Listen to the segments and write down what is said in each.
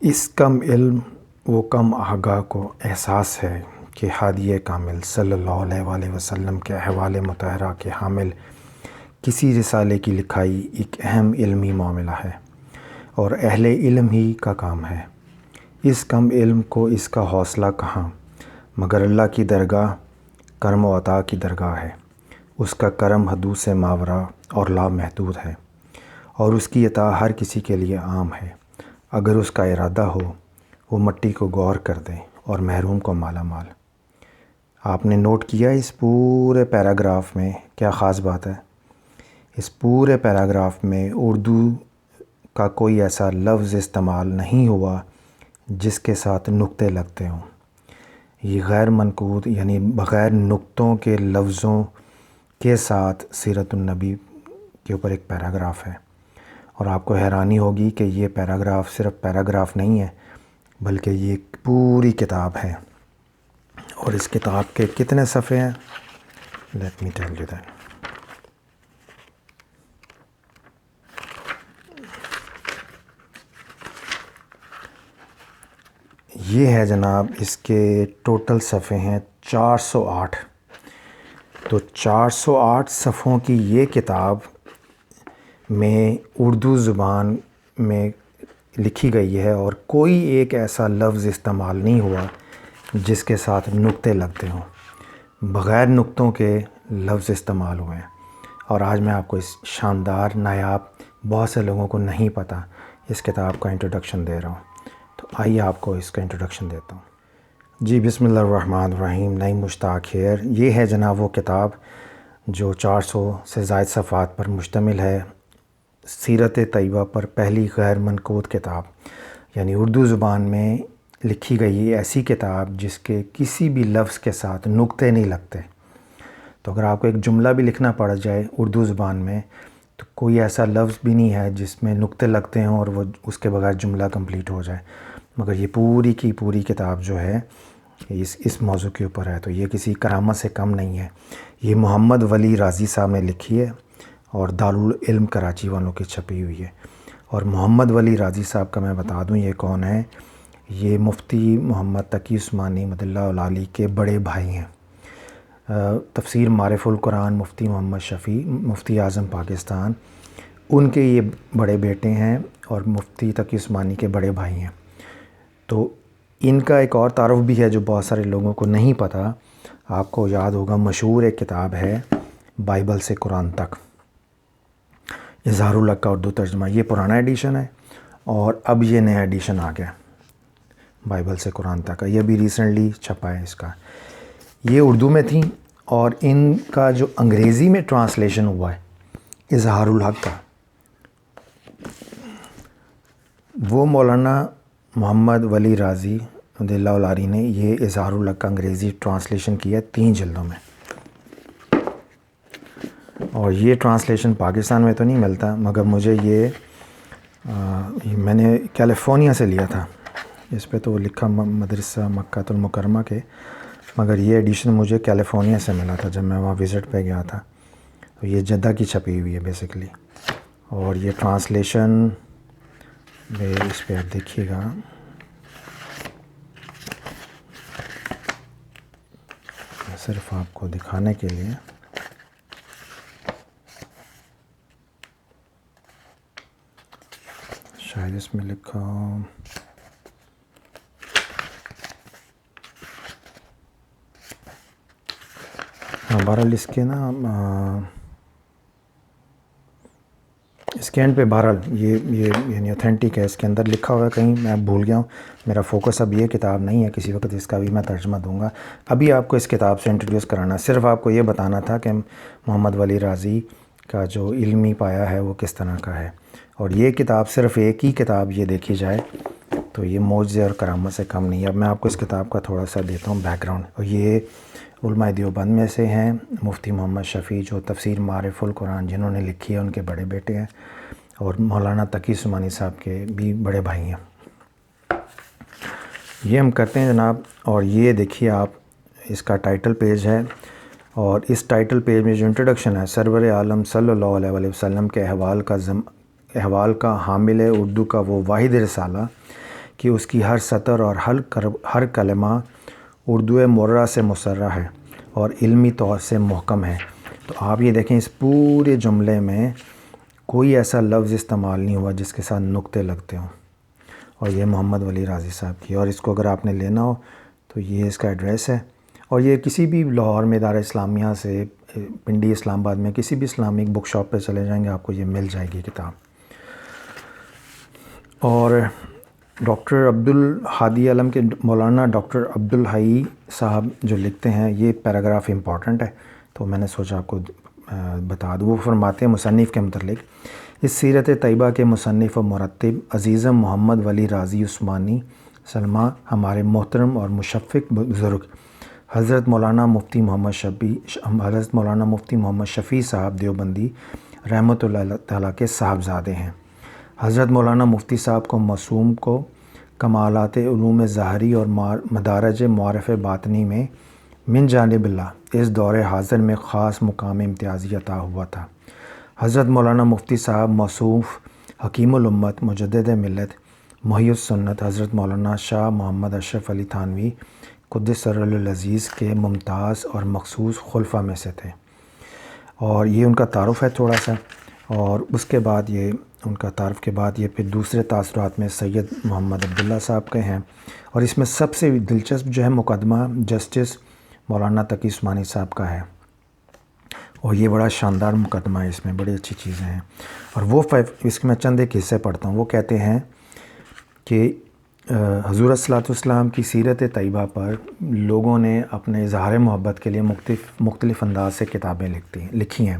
اس کم علم و کم آگاہ کو احساس ہے کہ ہادی کامل صلی اللہ علیہ وآلہ وسلم کے احوال مطہرہ کے حامل کسی رسالے کی لکھائی ایک اہم علمی معاملہ ہے اور اہل علم ہی کا کام ہے۔ اس کم علم کو اس کا حوصلہ کہاں، مگر اللہ کی درگاہ کرم و عطا کی درگاہ ہے۔ اس کا کرم حدود سے ماورا اور لامحدود ہے، اور اس کی عطا ہر کسی کے لیے عام ہے۔ اگر اس کا ارادہ ہو وہ مٹی کو غور کر دے اور محروم کو مالا مال۔ آپ نے نوٹ کیا اس پورے پیراگراف میں کیا خاص بات ہے؟ اس پورے پیراگراف میں اردو کا کوئی ایسا لفظ استعمال نہیں ہوا جس کے ساتھ نقطے لگتے ہوں۔ یہ غیر منقوط یعنی بغیر نقطوں کے لفظوں کے ساتھ سیرت النبی کے اوپر ایک پیراگراف ہے، اور آپ کو حیرانی ہوگی کہ یہ پیراگراف صرف پیراگراف نہیں ہے بلکہ یہ ایک پوری کتاب ہے۔ اور اس کتاب کے کتنے صفحے ہیں؟ Let me tell you that. یہ ہے جناب، اس کے ٹوٹل صفحے ہیں 408۔ تو 408 صفحوں کی یہ کتاب میں اردو زبان میں لکھی گئی ہے، اور کوئی ایک ایسا لفظ استعمال نہیں ہوا جس کے ساتھ نقطے لگتے ہوں۔ بغیر نقطوں کے لفظ استعمال ہوئے ہیں، اور آج میں آپ کو اس شاندار نایاب، بہت سے لوگوں کو نہیں پتہ، اس کتاب کا انٹروڈکشن دے رہا ہوں۔ تو آئیے آپ کو اس کا انٹروڈکشن دیتا ہوں۔ جی بسم اللہ الرحمن الرحیم، نئی مشتاق خیر۔ یہ ہے جناب وہ کتاب جو 400 سے زائد صفحات پر مشتمل ہے، سیرت طیبہ پر پہلی غیر منقوط کتاب، یعنی اردو زبان میں لکھی گئی ایسی کتاب جس کے کسی بھی لفظ کے ساتھ نقطے نہیں لگتے۔ تو اگر آپ کو ایک جملہ بھی لکھنا پڑ جائے اردو زبان میں تو کوئی ایسا لفظ بھی نہیں ہے جس میں نقطے لگتے ہوں اور وہ اس کے بغیر جملہ کمپلیٹ ہو جائے، مگر یہ پوری کی پوری کتاب جو ہے اس موضوع کے اوپر ہے۔ تو یہ کسی کرامت سے کم نہیں ہے۔ یہ محمد ولی رازی صاحب نے لکھی ہے اور دارالعلم کراچی والوں کی چھپی ہوئی ہے۔ اور محمد ولی رازی صاحب کا میں بتا دوں یہ کون ہے۔ یہ مفتی محمد تقی عثمانی مد اللہ العالی کے بڑے بھائی ہیں۔ تفسیر معرف القرآن مفتی محمد شفیع، مفتی اعظم پاکستان، ان کے یہ بڑے بیٹے ہیں اور مفتی تقی عثمانی کے بڑے بھائی ہیں۔ تو ان کا ایک اور تعارف بھی ہے جو بہت سارے لوگوں کو نہیں پتہ۔ آپ کو یاد ہوگا، مشہور ایک کتاب ہے بائبل سے قرآن تک، اظہار الحق کا اردو ترجمہ۔ یہ پرانا ایڈیشن ہے اور اب یہ نیا ایڈیشن آ گیا بائبل سے قرآن تک کا، یہ بھی ریسنٹلی چھپا ہے اس کا۔ یہ اردو میں تھیں، اور ان کا جو انگریزی میں ٹرانسلیشن ہوا ہے اظہار الحق کا، وہ مولانا محمد ولی رازی رضی اللہ العالی نے یہ اظہار الحق کا انگریزی ٹرانسلیشن کیا 3 جلدوں میں۔ اور یہ ٹرانسلیشن پاکستان میں تو نہیں ملتا، مگر مجھے یہ میں نے کیلیفورنیا سے لیا تھا۔ اس پہ تو لکھا مدرسہ مکہ المکرمہ کے، مگر یہ ایڈیشن مجھے کیلیفورنیا سے ملا تھا جب میں وہاں وزٹ پہ گیا تھا۔ تو یہ جدہ کی چھپی ہوئی ہے بیسیکلی، اور یہ ٹرانسلیشن اس پہ آپ دیکھیے گا، صرف آپ کو دکھانے کے لیے۔ شاید اس میں لکھا ہو، بہرحال اس کے نا اس کے اینڈ پہ، بہرحال یہ یعنی اوتھینٹک ہے، اس کے اندر لکھا ہوا ہے کہیں، میں بھول گیا ہوں۔ میرا فوکس اب یہ کتاب نہیں ہے، کسی وقت اس کا بھی میں ترجمہ دوں گا۔ ابھی آپ کو اس کتاب سے انٹروڈیوس کرانا، صرف آپ کو یہ بتانا تھا کہ محمد ولی رازی کا جو علمی پایا ہے وہ کس طرح کا ہے۔ اور یہ کتاب صرف ایک ہی کتاب یہ دیکھی جائے تو یہ معجزے اور کرامت سے کم نہیں ہے۔ اب میں آپ کو اس کتاب کا تھوڑا سا دیتا ہوں بیک گراؤنڈ۔ اور یہ علماء دیوبند میں سے ہیں، مفتی محمد شفیع جو تفسیر معرف القرآن جنہوں نے لکھی ہے ان کے بڑے بیٹے ہیں، اور مولانا تقی عثمانی صاحب کے بھی بڑے بھائی ہیں۔ یہ ہم کرتے ہیں جناب، اور یہ دیکھیے آپ، اس کا ٹائٹل پیج ہے، اور اس ٹائٹل پیج میں جو انٹروڈکشن ہے، سرور عالم صلی اللہ علیہ وآلہ وسلم کے احوال کا حامل اردو کا وہ واحد رسالہ کہ اس کی ہر سطر اور ہر کلمہ اردو مرہ سے مسرہ ہے اور علمی طور سے محکم ہے۔ تو آپ یہ دیکھیں اس پورے جملے میں کوئی ایسا لفظ استعمال نہیں ہوا جس کے ساتھ نقطے لگتے ہوں، اور یہ محمد ولی رازی صاحب کی۔ اور اس کو اگر آپ نے لینا ہو تو یہ اس کا ایڈریس ہے، اور یہ کسی بھی لاہور میں ادارہ اسلامیہ سے پنڈی اسلام آباد میں کسی بھی اسلامک بک شاپ پہ چلے جائیں گے آپ کو یہ مل جائے گی کتاب۔ اور ڈاکٹر عبدالہادی عالم کے مولانا ڈاکٹر عبدالحی صاحب جو لکھتے ہیں، یہ پیراگراف امپورٹنٹ ہے تو میں نے سوچا آپ کو بتا دوں۔ وہ فرماتے ہیں مصنف کے متعلق: اس سیرت طیبہ کے مصنف و مرتب عزیزم محمد ولی رازی عثمانی سلمہ ہمارے محترم اور مشفق بزرگ حضرت مولانا مفتی محمد شفیع صاحب دیوبندی رحمۃ اللہ تعالیٰ کے صاحبزادے ہیں۔ حضرت مولانا مفتی صاحب کو معصوم کو کمالات علوم ظاہری اور مدارج معارف باطنی میں من جانب اللہ اس دور حاضر میں خاص مقام امتیازی عطا ہوا تھا۔ حضرت مولانا مفتی صاحب موصوف حکیم الامت مجدد ملت محی السنت حضرت مولانا شاہ محمد اشرف علی تھانوی قدس سر العزیز کے ممتاز اور مخصوص خلفاء میں سے تھے۔ اور یہ ان کا تعارف ہے تھوڑا سا، اور اس کے بعد یہ ان کا تعارف کے بعد یہ پھر دوسرے تاثرات میں سید محمد عبداللہ صاحب کے ہیں، اور اس میں سب سے دلچسپ جو ہے مقدمہ جسٹس مولانا تقی عثمانی صاحب کا ہے، اور یہ بڑا شاندار مقدمہ ہے، اس میں بڑی اچھی چیزیں ہیں۔ اور وہ اس کے میں چند ایک حصے پڑھتا ہوں۔ وہ کہتے ہیں کہ حضور صلی اللہ علیہ وسلم کی سیرت طیبہ پر لوگوں نے اپنے اظہار محبت کے لیے مختلف انداز سے کتابیں لکھی ہیں،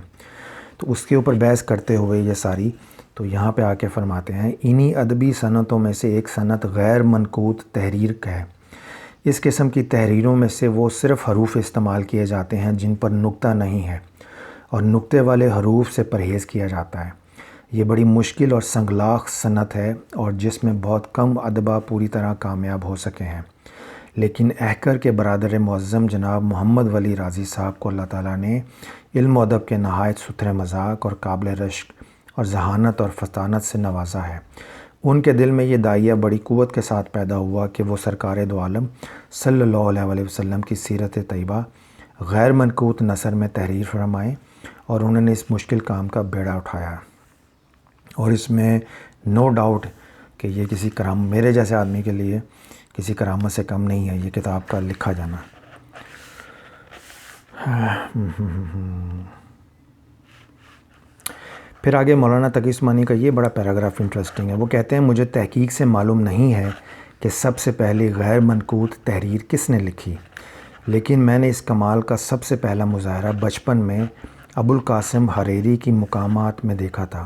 تو اس کے اوپر بحث کرتے ہوئے یہ ساری تو یہاں پہ آ کے فرماتے ہیں: انہی ادبی صنعتوں میں سے ایک صنعت غیر منقوط تحریر ہے۔ اس قسم کی تحریروں میں سے وہ صرف حروف استعمال کیے جاتے ہیں جن پر نقطہ نہیں ہے، اور نقطے والے حروف سے پرہیز کیا جاتا ہے۔ یہ بڑی مشکل اور سنگلاخ صنعت ہے اور جس میں بہت کم ادبا پوری طرح کامیاب ہو سکے ہیں، لیکن احکر کے برادر معظم جناب محمد ولی رازی صاحب کو اللہ تعالیٰ نے علم و ادب کے نہایت ستھرے مذاق اور قابل رشک اور ذہانت اور فطانت سے نوازا ہے۔ ان کے دل میں یہ داعیہ بڑی قوت کے ساتھ پیدا ہوا کہ وہ سرکار دو عالم صلی اللہ علیہ وسلم کی سیرت طیبہ غیر منقوط نثر میں تحریر فرمائیں، اور انہوں نے اس مشکل کام کا بیڑا اٹھایا، اور اس میں نو ڈاؤٹ کہ یہ کسی میرے جیسے آدمی کے لیے کسی کرامت سے کم نہیں ہے یہ کتاب کا لکھا جانا۔ پھر آگے مولانا تقی عثمانی کا یہ بڑا پیراگراف انٹرسٹنگ ہے۔ وہ کہتے ہیں: مجھے تحقیق سے معلوم نہیں ہے کہ سب سے پہلے غیر منقوط تحریر کس نے لکھی، لیکن میں نے اس کمال کا سب سے پہلا مظاہرہ بچپن میں ابوالقاسم حریری کی مقامات میں دیکھا تھا۔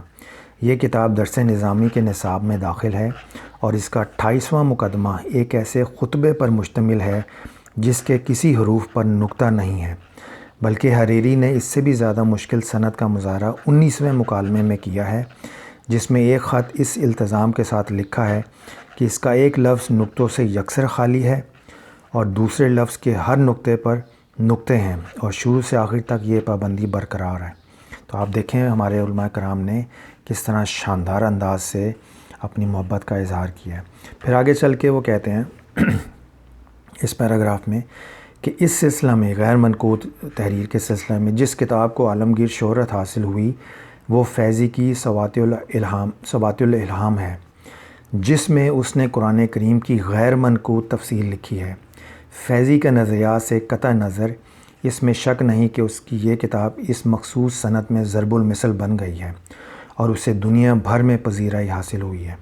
یہ کتاب درس نظامی کے نصاب میں داخل ہے، اور اس کا 28واں مقدمہ ایک ایسے خطبے پر مشتمل ہے جس کے کسی حروف پر نقطہ نہیں ہے، بلکہ حریری نے اس سے بھی زیادہ مشکل صنعت کا مظاہرہ 19ویں مکالمے میں کیا ہے، جس میں ایک خط اس التزام کے ساتھ لکھا ہے کہ اس کا ایک لفظ نقطوں سے یکسر خالی ہے، اور دوسرے لفظ کے ہر نقطے پر نقطے ہیں، اور شروع سے آخر تک یہ پابندی برقرار ہے۔ تو آپ دیکھیں ہمارے علماء کرام نے کس طرح شاندار انداز سے اپنی محبت کا اظہار کیا ہے۔ پھر آگے چل کے وہ کہتے ہیں اس پیراگراف میں کہ اس سلسلہ میں غیر منقوط تحریر کے سلسلے میں جس کتاب کو عالمگیر شہرت حاصل ہوئی وہ فیضی کی سوات الالہام ہے، جس میں اس نے قرآن کریم کی غیر منقوط تفسیر لکھی ہے۔ فیضی کے نظریات سے قطع نظر اس میں شک نہیں کہ اس کی یہ کتاب اس مخصوص صنعت میں ضرب المثل بن گئی ہے اور اسے دنیا بھر میں پذیرائی حاصل ہوئی ہے۔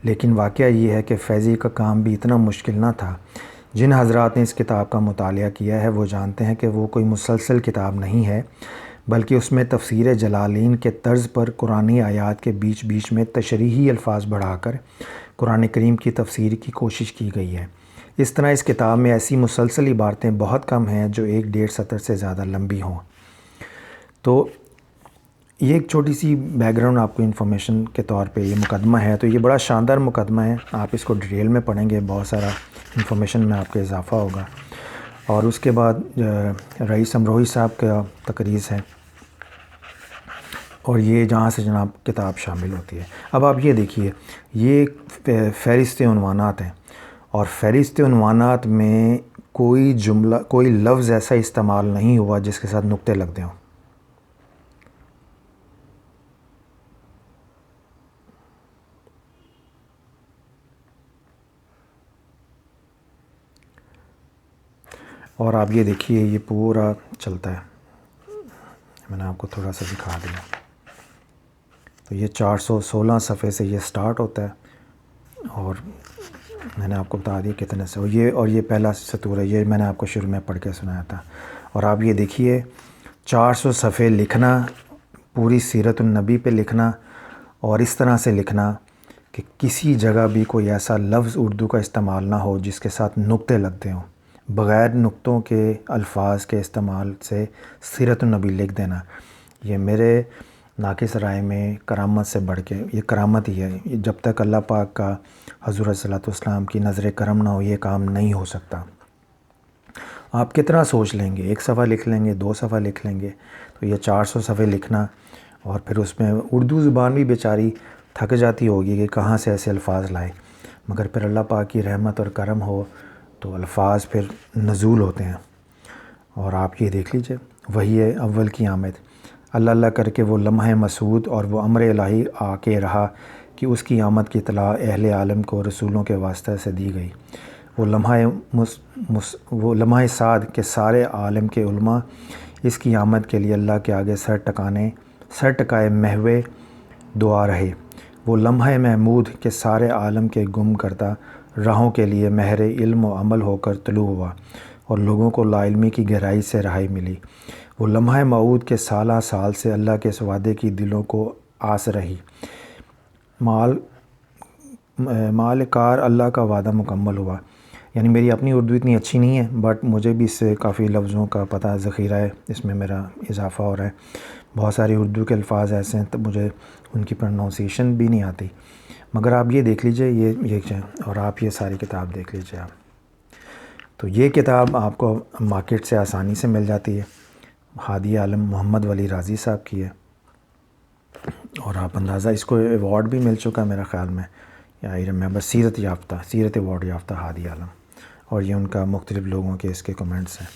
لیکن واقعہ یہ ہے کہ فیضی کا کام بھی اتنا مشکل نہ تھا۔ جن حضرات نے اس کتاب کا مطالعہ کیا ہے وہ جانتے ہیں کہ وہ کوئی مسلسل کتاب نہیں ہے، بلکہ اس میں تفسیر جلالین کے طرز پر قرآنی آیات کے بیچ بیچ میں تشریحی الفاظ بڑھا کر قرآن کریم کی تفسیر کی کوشش کی گئی ہے۔ اس طرح اس کتاب میں ایسی مسلسل عبارتیں بہت کم ہیں جو 1-1.5 سطر سے زیادہ لمبی ہوں۔ تو یہ ایک چھوٹی سی بیک گراؤنڈ آپ کو انفارمیشن کے طور پہ یہ مقدمہ ہے، تو یہ بڑا شاندار مقدمہ ہے، آپ اس کو ڈیٹیل میں پڑھیں گے، بہت سارا انفارمیشن میں آپ کے اضافہ ہوگا۔ اور اس کے بعد رئیس امروہی صاحب کا تقریر ہے، اور یہ جہاں سے جناب کتاب شامل ہوتی ہے۔ اب آپ یہ دیکھیے، یہ فہرست عنوانات ہیں، اور فہرست عنوانات میں کوئی جملہ، کوئی لفظ ایسا استعمال نہیں ہوا جس کے ساتھ نقطے لگتے ہوں۔ اور آپ یہ دیکھیے، یہ پورا چلتا ہے، میں نے آپ کو تھوڑا سا دکھا دیا۔ تو یہ 416 صفحے سے یہ سٹارٹ ہوتا ہے، اور میں نے آپ کو بتا دیا کتنے سے، اور یہ پہلا سطور ہے، یہ میں نے آپ کو شروع میں پڑھ کے سنایا تھا۔ اور آپ یہ دیکھیے، 400 صفحے لکھنا، پوری سیرت النبی پہ لکھنا، اور اس طرح سے لکھنا کہ کسی جگہ بھی کوئی ایسا لفظ اردو کا استعمال نہ ہو جس کے ساتھ نقطے لگتے ہوں۔ بغیر نقطوں کے الفاظ کے استعمال سے سیرت النبی لکھ دینا، یہ میرے ناقص رائے میں کرامت سے بڑھ کے، یہ کرامت ہی ہے۔ جب تک اللہ پاک کا، حضور صلی اللہ علیہ وسلم کی نظر کرم نہ ہو، یہ کام نہیں ہو سکتا۔ آپ کتنا سوچ لیں گے، 1 صفحہ لکھ لیں گے، 2 صفحہ لکھ لیں گے، تو یہ 400 صفحے لکھنا، اور پھر اس میں اردو زبان بھی بیچاری تھک جاتی ہوگی کہ کہاں سے ایسے الفاظ لائے، مگر پھر اللہ پاک کی رحمت اور کرم ہو تو الفاظ پھر نزول ہوتے ہیں۔ اور آپ یہ دیکھ لیجئے، وہی ہے اول کی آمد، اللہ اللہ کر کے وہ لمحہ مسعود اور وہ امر الہی آ کے رہا کہ اس کی آمد کی اطلاع اہل عالم کو رسولوں کے واسطہ سے دی گئی۔ وہ لمحہ سعد کے سارے عالم کے علماء اس کی آمد کے لیے اللہ کے آگے سر ٹکائے محو دعا رہے۔ وہ لمحہ محمود کے سارے عالم کے گم کردہ راہوں کے لیے مہر علم و عمل ہو کر طلوع ہوا، اور لوگوں کو لا علمی کی گہرائی سے رہائی ملی۔ وہ لمحہ موعود کے سالہ سال سے اللہ کے اس وعدے کی دلوں کو آس رہی، مال کار اللہ کا وعدہ مکمل ہوا۔ یعنی میری اپنی اردو اتنی اچھی نہیں ہے، بٹ مجھے بھی اس سے کافی لفظوں کا پتہ ذخیرہ ہے، اس میں میرا اضافہ ہو رہا ہے۔ بہت ساری اردو کے الفاظ ایسے ہیں تو مجھے ان کی پروننسیشن بھی نہیں آتی، مگر آپ یہ دیکھ لیجئے، یہ اور آپ یہ ساری کتاب دیکھ لیجئے آپ۔ تو یہ کتاب آپ کو مارکیٹ سے آسانی سے مل جاتی ہے، ہادی عالم محمد ولی رازی صاحب کی ہے، اور آپ اندازہ، اس کو ایوارڈ بھی مل چکا میرا خیال میں، آئی ریمبر، سیرت ایوارڈ یافتہ ہادی عالم، اور یہ ان کا مختلف لوگوں کے اس کے کمنٹس ہیں۔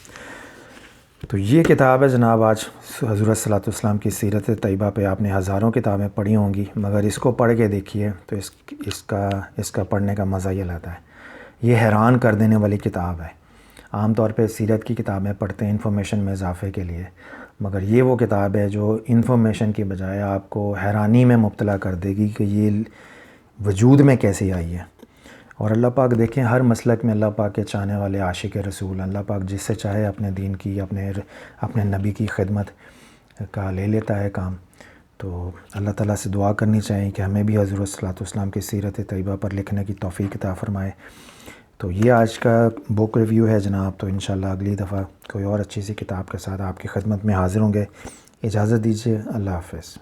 تو یہ کتاب ہے جناب، آج حضرت صلی اللہ علیہ وسلم کی سیرت طیبہ پہ آپ نے ہزاروں کتابیں پڑھی ہوں گی، مگر اس کو پڑھ کے دیکھیے تو اس کا پڑھنے کا مزہ یہ لاتا ہے۔ یہ حیران کر دینے والی کتاب ہے۔ عام طور پہ سیرت کی کتابیں پڑھتے ہیں انفارمیشن میں اضافے کے لیے، مگر یہ وہ کتاب ہے جو انفارمیشن کی بجائے آپ کو حیرانی میں مبتلا کر دے گی کہ یہ وجود میں کیسے آئی ہے۔ اور اللہ پاک دیکھیں، ہر مسلک میں اللہ پاک کے چاہنے والے عاشق رسول، اللہ پاک جس سے چاہے اپنے دین کی، اپنے نبی کی خدمت کا لے لیتا ہے کام۔ تو اللہ تعالیٰ سے دعا کرنی چاہیے کہ ہمیں بھی حضرت صلی اللہ علیہ وسلم کی سیرت طیبہ پر لکھنے کی توفیق عطا فرمائے۔ تو یہ آج کا بک ریویو ہے جناب، تو انشاءاللہ اگلی دفعہ کوئی اور اچھی سی کتاب کے ساتھ آپ کی خدمت میں حاضر ہوں گے۔ اجازت دیجیے، اللہ حافظ۔